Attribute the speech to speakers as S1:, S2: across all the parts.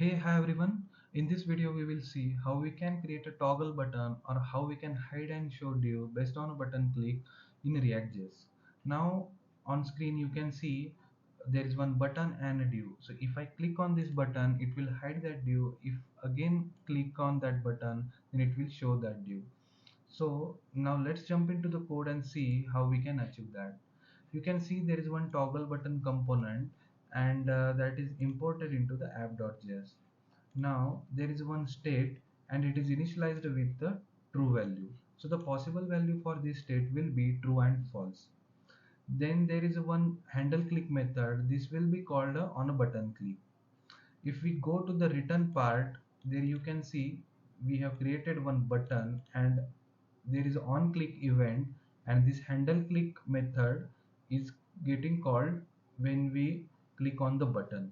S1: Hey, hi everyone. In this video, we will see how we can create a toggle button or how we can hide and show div based on a button click in React.js. Now on screen, you can see there is one button and a div. So if I click on this button, it will hide that div. If again click on that button, then it will show that div. So now let's jump into the code and see how we can achieve that. You can see there is one toggle button component and that is imported into the app.js. Now there is one state and it is initialized with the true value. So the possible value for this state will be true and false. Then there is one handle click method. This will be called on a button click. If we go to the return part, there you can see we have created one button and there is on click event, and this handle click method is getting called when we click on the button.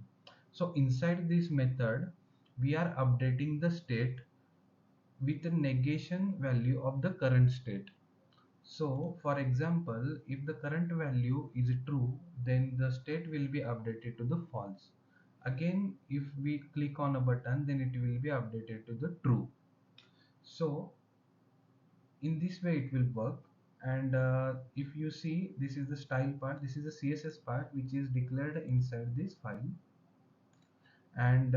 S1: So inside this method we are updating the state with the negation value of the current state. So for example, if the current value is true, then the state will be updated to the false. Again, if we click on a button, then it will be updated to the true. So in this way it will work. And if you see, this is the style part, this is the CSS part which is declared inside this file. And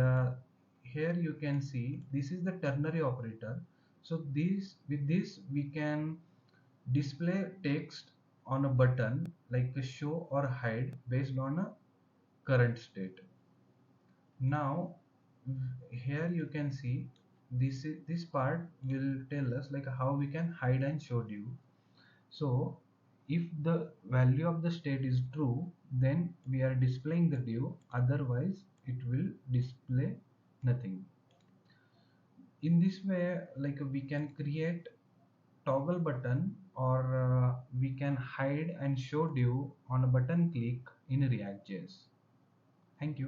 S1: here you can see this is the ternary operator. So this, with this we can display text on a button like a show or hide based on a current state. Now here you can see this part will tell us like how we can hide and show div. So if the value of the state is true, then we are displaying the div, otherwise it will display nothing. In this way, like we can create toggle button, or we can hide and show div on a button click in React.js. Thank you.